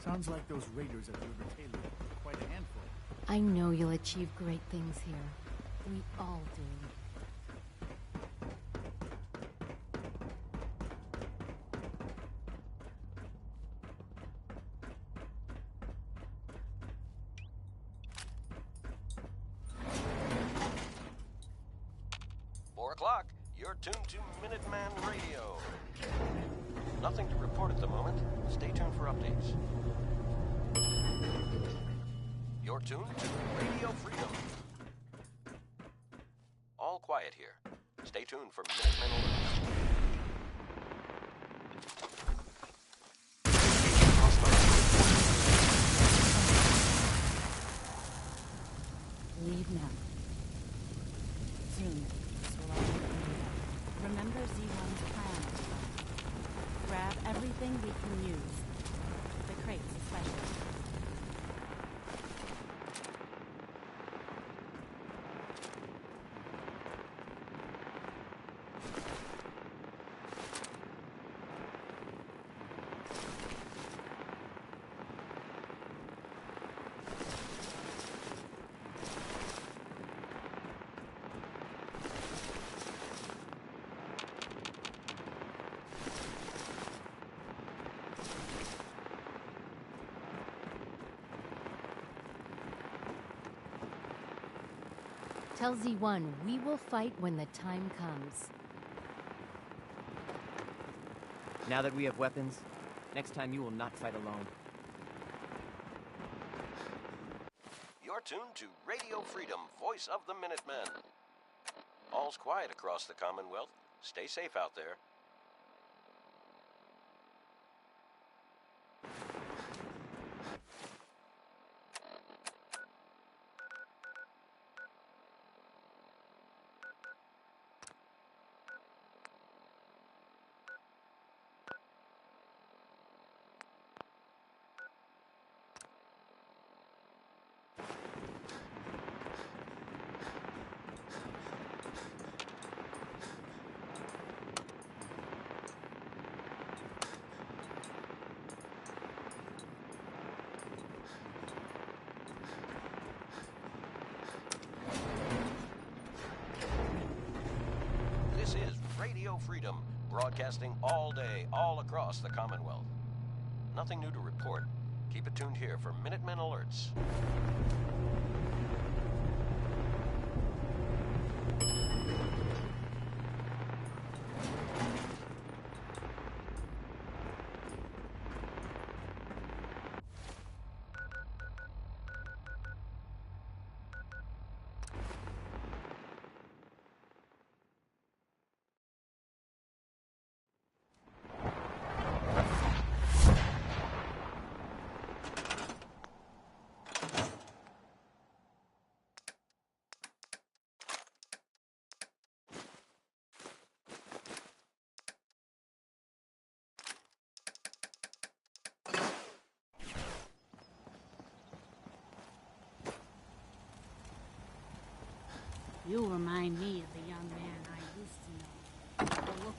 Sounds like those raiders at the Libertalia are quite a handful. I know you'll achieve great things here. We all do. You're tuned to Minuteman Radio. Nothing to report at the moment. Stay tuned for updates. You're tuned to Radio Freedom. All quiet here. Stay tuned for Minutemen alerts. Leave now. Soon. Remember Z1's plan. Grab everything we can use. The crates especially. Tell Z1 we will fight when the time comes. Now that we have weapons, next time you will not fight alone. You're tuned to Radio Freedom, voice of the Minutemen. All's quiet across the Commonwealth. Stay safe out there. This is Radio Freedom, broadcasting all day, all across the Commonwealth. Nothing new to report. Keep it tuned here for Minutemen alerts. You remind me of the young man I used to know. Well, look.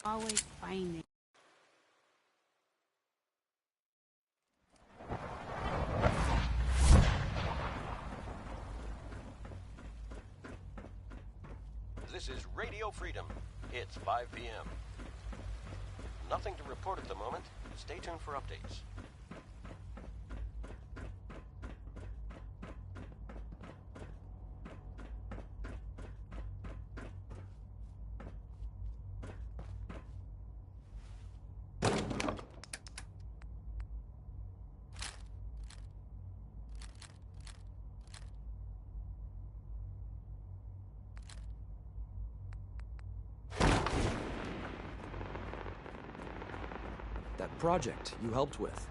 Always finding. This is Radio Freedom. It's 5 p.m. Nothing to report at the moment. Stay tuned for updates. That project you helped with,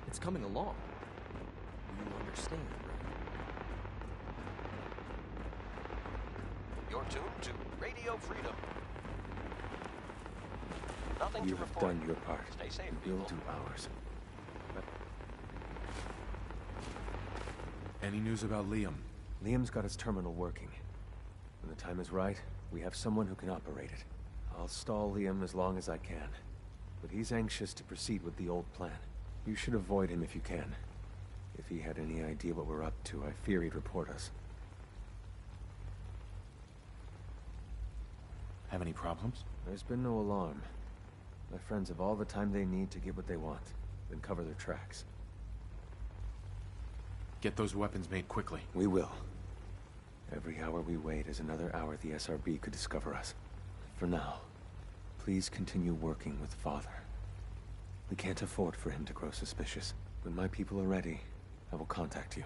it's coming along. You understand, right? You're tuned to Radio Freedom. Nothing You to have report. done your part. Stay safe, We'll people. do ours. Any news about Liam? Liam's got his terminal working. When the time is right, we have someone who can operate it. I'll stall Liam as long as I can. But he's anxious to proceed with the old plan. You should avoid him if you can. If he had any idea what we're up to, I fear he'd report us. Have any problems? There's been no alarm. My friends have all the time they need to get what they want, then cover their tracks. Get those weapons made quickly. We will. Every hour we wait is another hour the SRB could discover us. For now, please continue working with Father. We can't afford for him to grow suspicious. When my people are ready, I will contact you.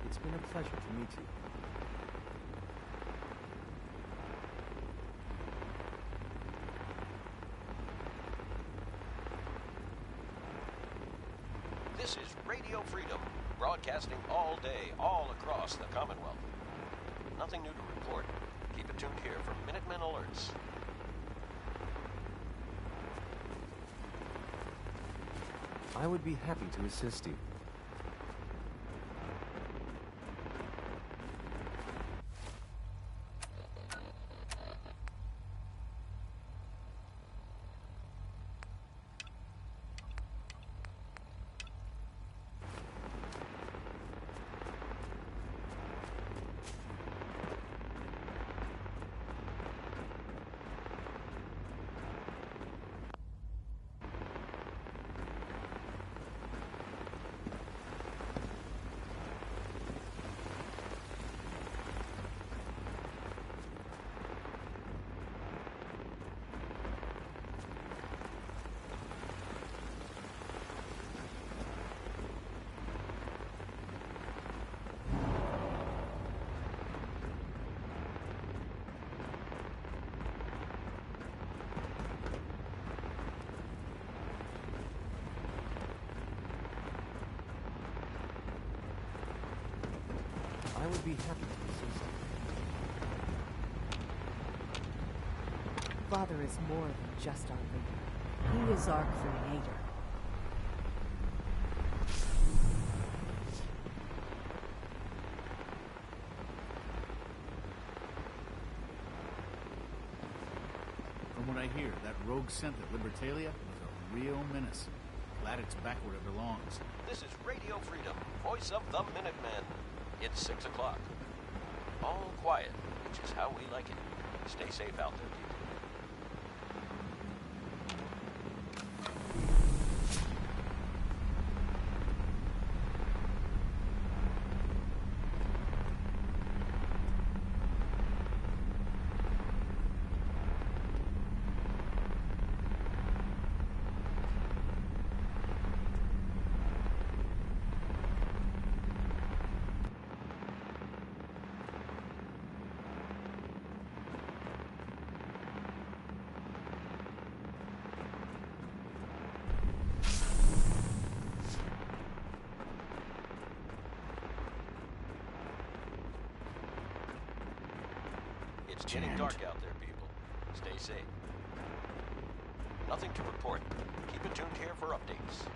It's been a pleasure to meet you. This is Radio Freedom, broadcasting all day, all across the Commonwealth. Nothing new to report. Keep it tuned here for Minutemen alerts. I would be happy to assist you. I would be happy to assist you. Father is more than just our leader. He is our creator. From what I hear, that rogue scent at Libertalia is a real menace. Glad it's back where it belongs. This is Radio Freedom, voice of the Minutemen. It's 6 o'clock. All quiet, which is how we like it. Stay safe out there, people. It's getting dark out there, people. Stay safe. Nothing to report. Keep it tuned here for updates.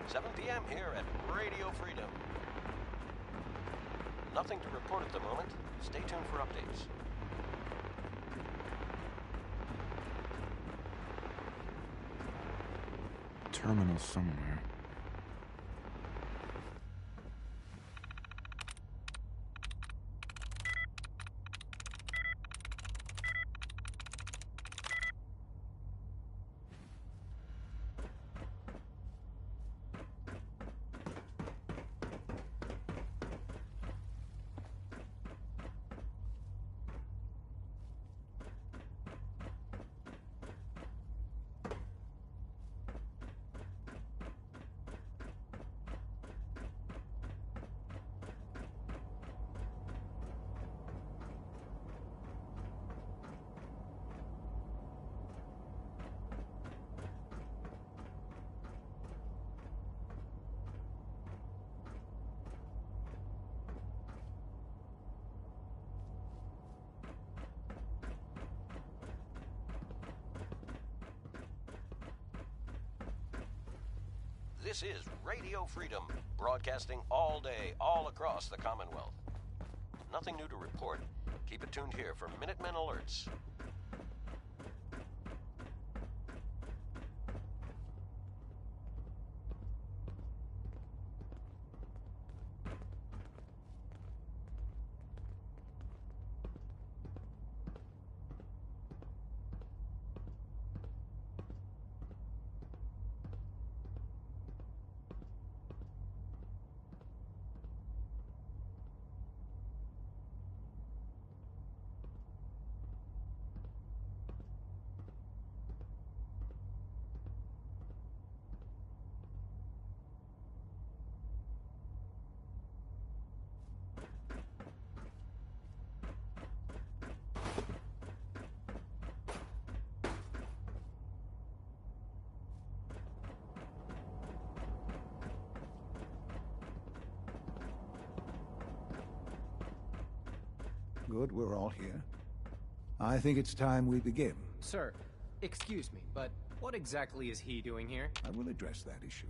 Seven p.m. here at Radio Freedom. Nothing to report at the moment. Stay tuned for updates. Terminal somewhere. This is Radio Freedom, broadcasting all day, all across the Commonwealth. Nothing new to report. Keep it tuned here for Minutemen alerts. Good, we're all here. I think it's time we begin. Sir, excuse me, but what exactly is he doing here? I will address that issue.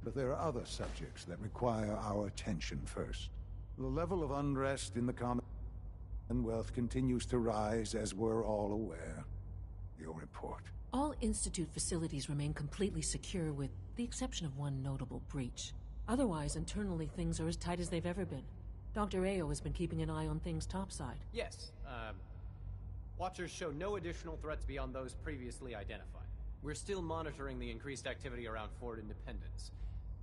But there are other subjects that require our attention first. The level of unrest in the Commonwealth continues to rise, as we're all aware. Your report. All Institute facilities remain completely secure with the exception of one notable breach. Otherwise, internally, things are as tight as they've ever been. Dr. Ayo has been keeping an eye on things topside. Yes, Watchers show no additional threats beyond those previously identified. We're still monitoring the increased activity around Fort Independence,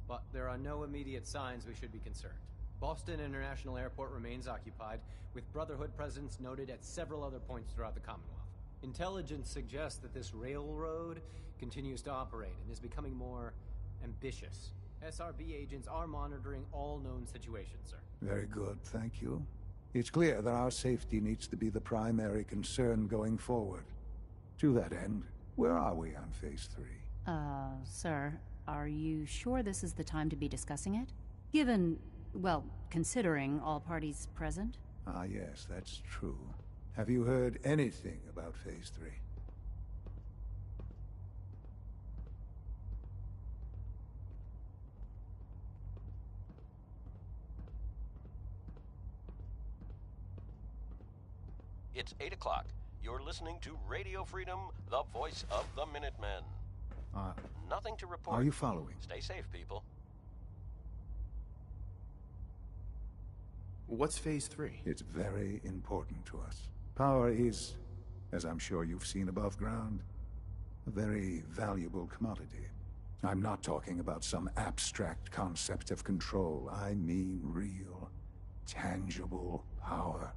but there are no immediate signs we should be concerned. Boston International Airport remains occupied, with Brotherhood presence noted at several other points throughout the Commonwealth. Intelligence suggests that this railroad continues to operate and is becoming more ambitious. SRB agents are monitoring all known situations, sir. Very good, thank you. It's clear that our safety needs to be the primary concern going forward. To that end, where are we on Phase 3? Sir, are you sure this is the time to be discussing it? Given, well, considering all parties present? Ah, yes, that's true. Have you heard anything about Phase 3? It's 8 o'clock. You're listening to Radio Freedom, the voice of the Minutemen. Nothing to report. Are you following? Stay safe, people. What's Phase 3? It's very important to us. Power is, as I'm sure you've seen above ground, a very valuable commodity. I'm not talking about some abstract concept of control. I mean real, tangible power.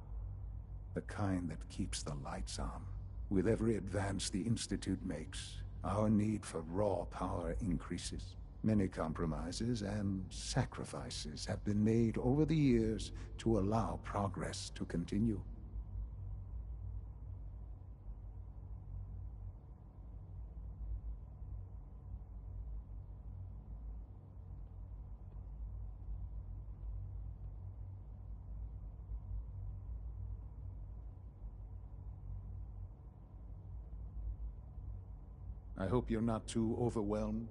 The kind that keeps the lights on. With every advance the Institute makes, our need for raw power increases. Many compromises and sacrifices have been made over the years to allow progress to continue. I hope you're not too overwhelmed.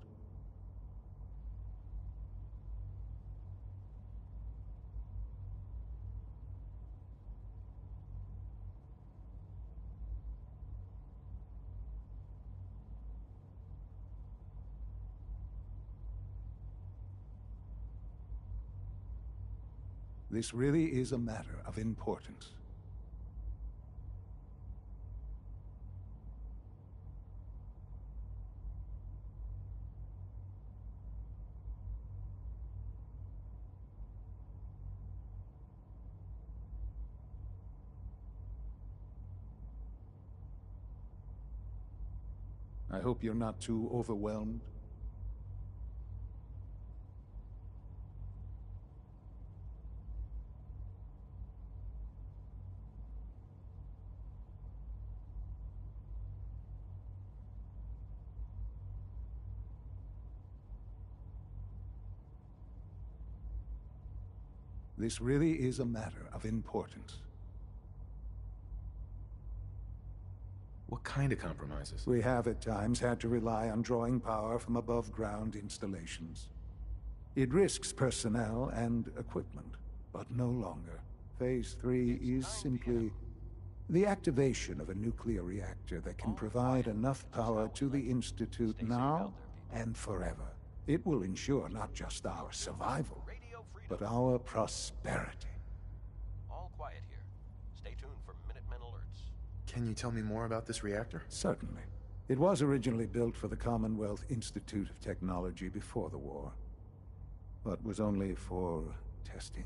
This really is a matter of importance. I hope you're not too overwhelmed. This really is a matter of importance. What kind of compromises? We have at times had to rely on drawing power from above-ground installations. It risks personnel and equipment, but no longer. Phase 3 is simply the activation of a nuclear reactor that can provide enough power to the Institute now and forever. It will ensure not just our survival, but our prosperity. All quiet here. Stay tuned for Minutemen alerts. Can you tell me more about this reactor? Certainly. It was originally built for the Commonwealth Institute of Technology before the war, but was only for testing.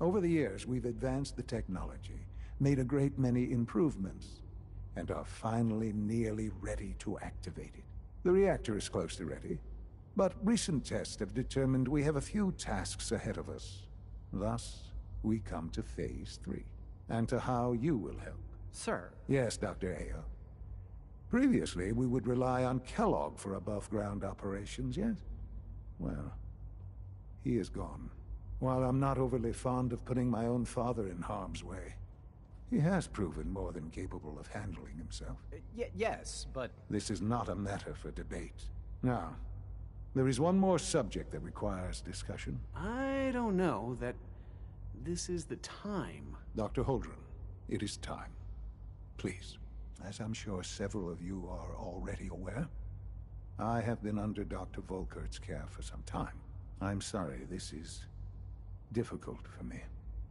Over the years, we've advanced the technology, made a great many improvements, and are finally nearly ready to activate it. The reactor is close to ready, but recent tests have determined we have a few tasks ahead of us. Thus, we come to Phase 3, and to how you will help. Sir. Yes, Dr. Ayo. Previously, we would rely on Kellogg for above-ground operations, yes? Well, he is gone. While I'm not overly fond of putting my own father in harm's way, he has proven more than capable of handling himself. Yes, but... This is not a matter for debate. Now, there is one more subject that requires discussion. I don't know that this is the time. Dr. Holdren, it is time. Please, as I'm sure several of you are already aware, I have been under Dr. Volkert's care for some time. I'm sorry this is difficult for me.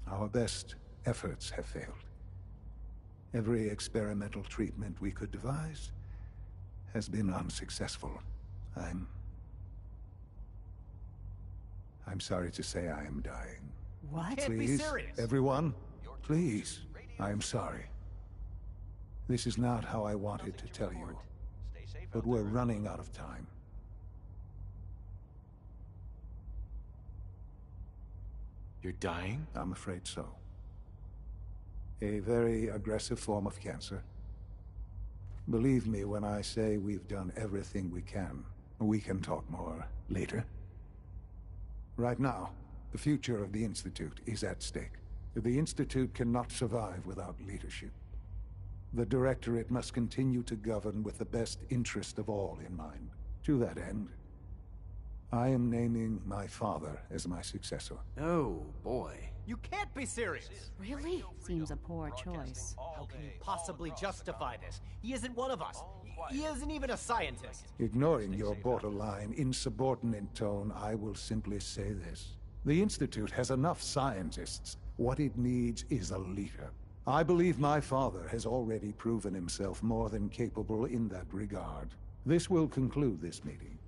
Our best efforts have failed. Every experimental treatment we could devise has been unsuccessful. I'm sorry to say I am dying. What? Can't be Please, serious. everyone, please, I am sorry. This is not how I wanted to tell you, but we're running out of time. You're dying? I'm afraid so. A very aggressive form of cancer. Believe me when I say we've done everything we can. We can talk more later. Right now, the future of the Institute is at stake. The Institute cannot survive without leadership. The Directorate must continue to govern with the best interest of all in mind. To that end, I am naming my father as my successor. Oh, boy. You can't be serious! Really? Seems a poor choice. How can you possibly justify this? He isn't one of us. He isn't even a scientist. Ignoring your borderline, insubordinate tone, I will simply say this. The Institute has enough scientists. What it needs is a leader. I believe my father has already proven himself more than capable in that regard. This will conclude this meeting.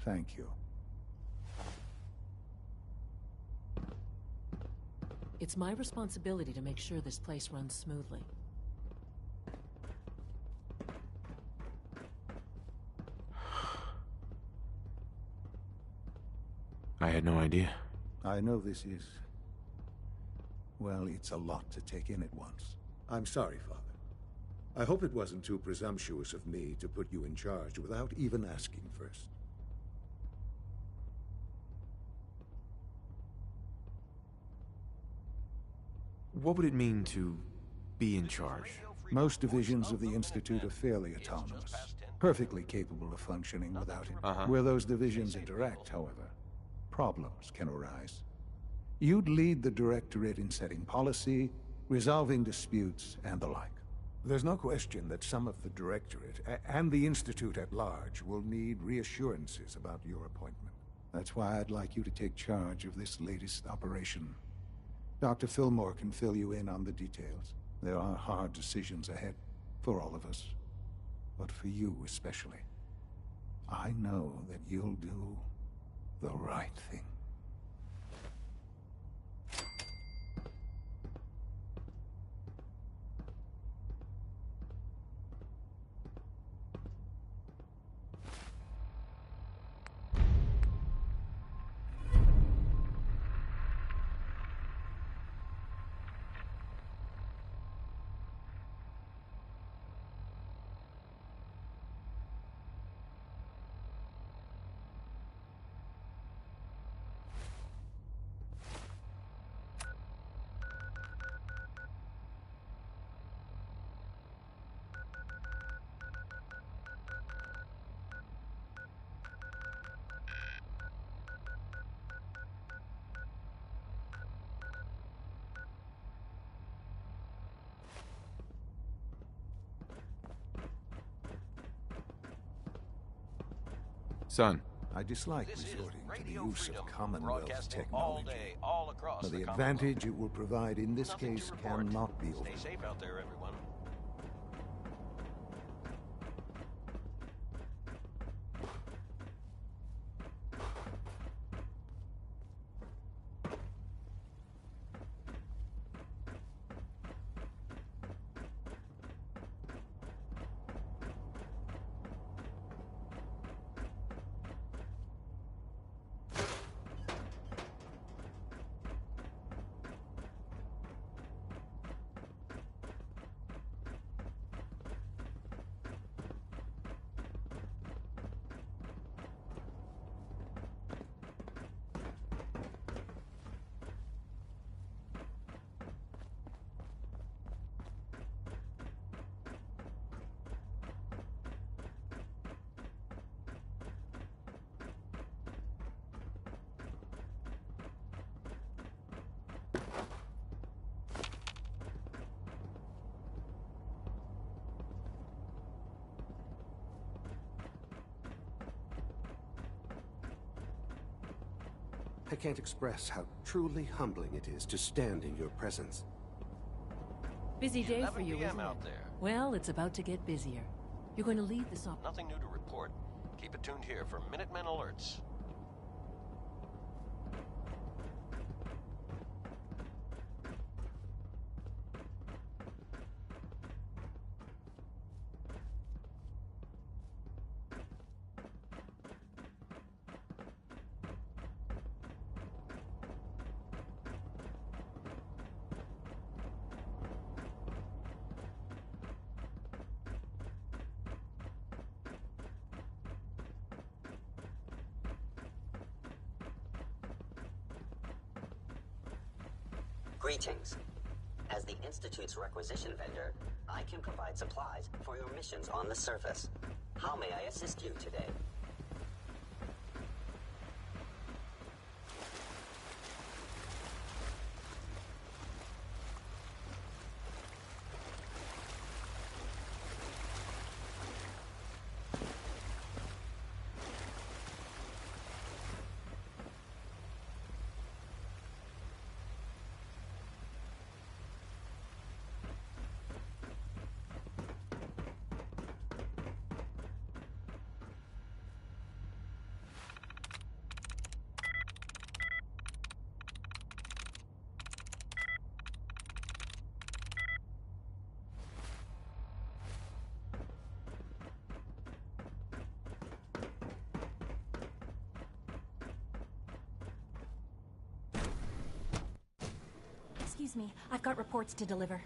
Thank you. It's my responsibility to make sure this place runs smoothly. I had no idea. I know this is... well, it's a lot to take in at once. I'm sorry, Father. I hope it wasn't too presumptuous of me to put you in charge without even asking first. What would it mean to be in charge? Most divisions of the Institute are fairly autonomous, perfectly capable of functioning without it. Where those divisions interact, however, problems can arise. You'd lead the Directorate in setting policy, resolving disputes, and the like. There's no question that some of the Directorate, and the Institute at large, will need reassurances about your appointment. That's why I'd like you to take charge of this latest operation. Dr. Fillmore can fill you in on the details. There are hard decisions ahead, for all of us. But for you especially. I know that you'll do the right thing. Son. I dislike resorting to the use of Commonwealth all technology. day, all across But the the advantage it will provide in this Nothing to case report. cannot be Stay overlooked. safe out there, everyone. I can't express how truly humbling it is to stand in your presence. Busy day for you, 11 p.m. isn't out it? there. Well, it's about to get busier. You're going to lead this op- Nothing new to report. Keep it tuned here for Minutemen alerts. Greetings. As the Institute's requisition vendor, I can provide supplies for your missions on the surface. How may I assist you today? Excuse me, I've got reports to deliver.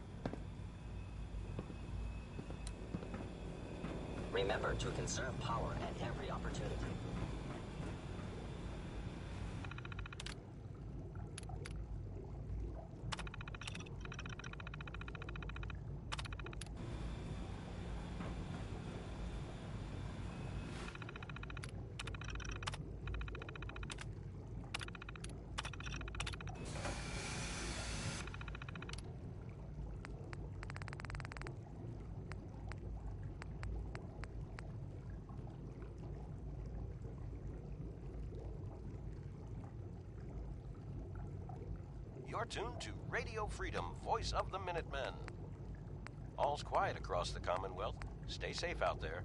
Remember to conserve power at every opportunity. You're tuned to Radio Freedom, voice of the Minutemen. All's quiet across the Commonwealth. Stay safe out there.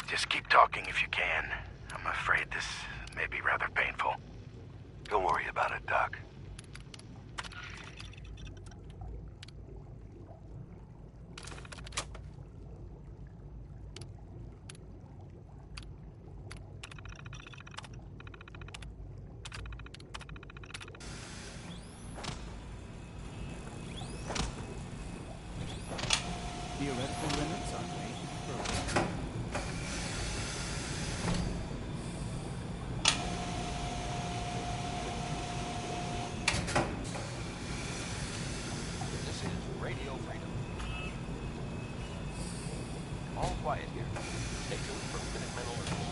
Just keep talking if you can. I'm afraid this may be rather painful. Don't worry about it, Doc. Theoretical limits on major programs. This is Radio Freedom. All quiet here. Stay tuned for Minutemen alerts.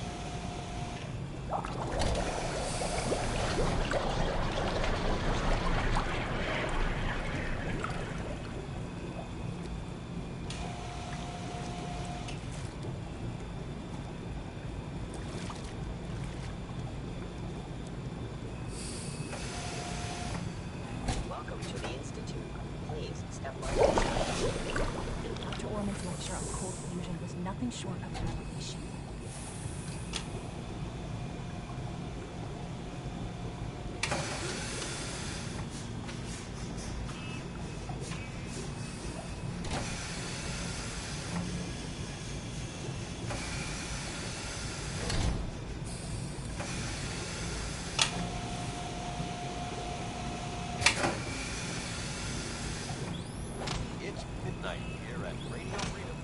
Welcome to the Institute. Please, step right. Dr. Orman's lecture on cold fusion was nothing short of a revelation. It's midnight here at Radio Freedom.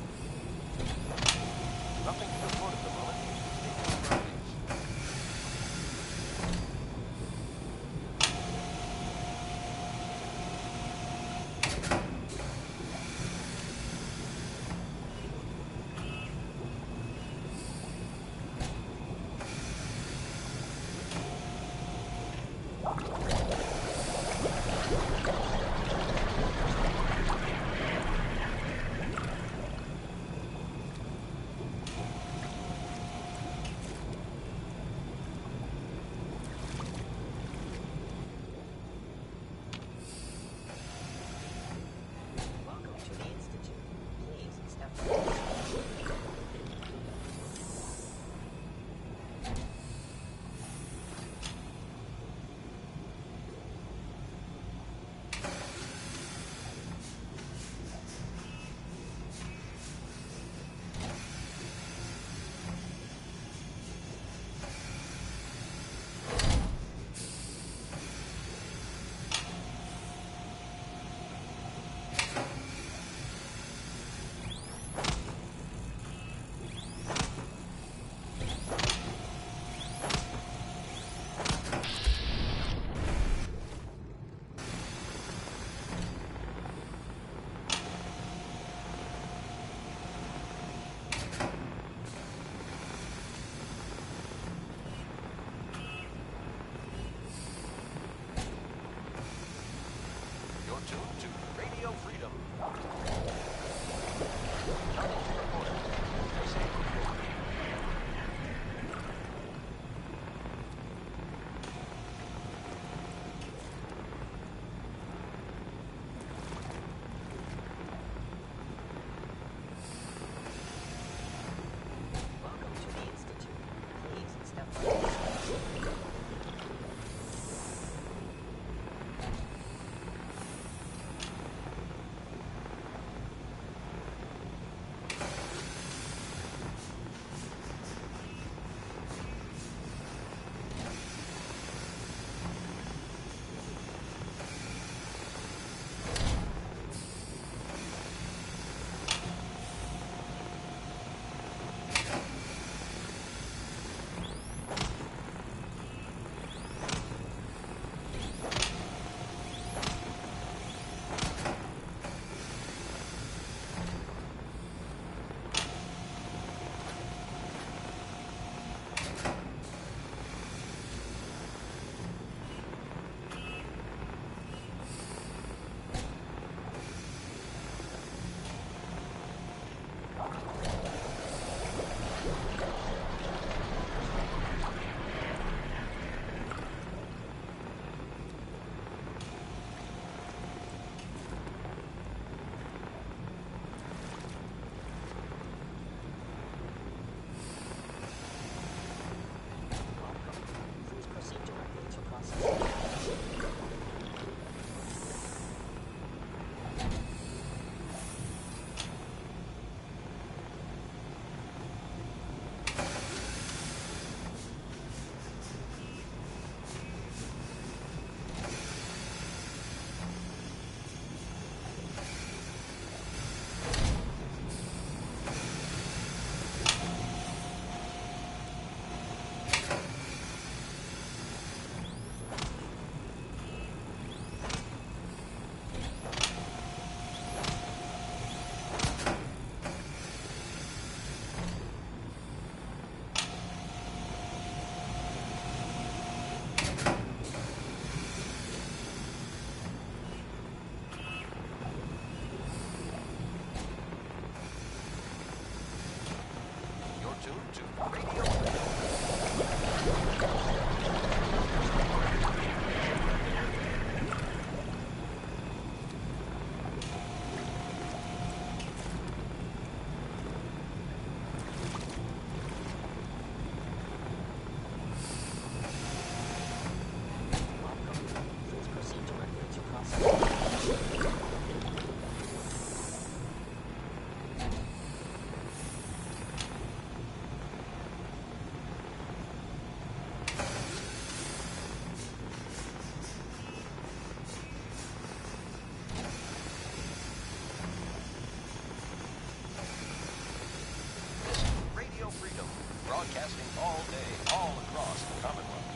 all day, all across the Commonwealth.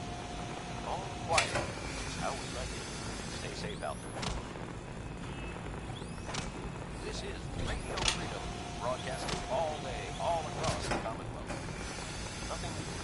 All quiet is how we like it. Stay safe out there. This is Radio Freedom, broadcasting all day, all across the Commonwealth. Nothing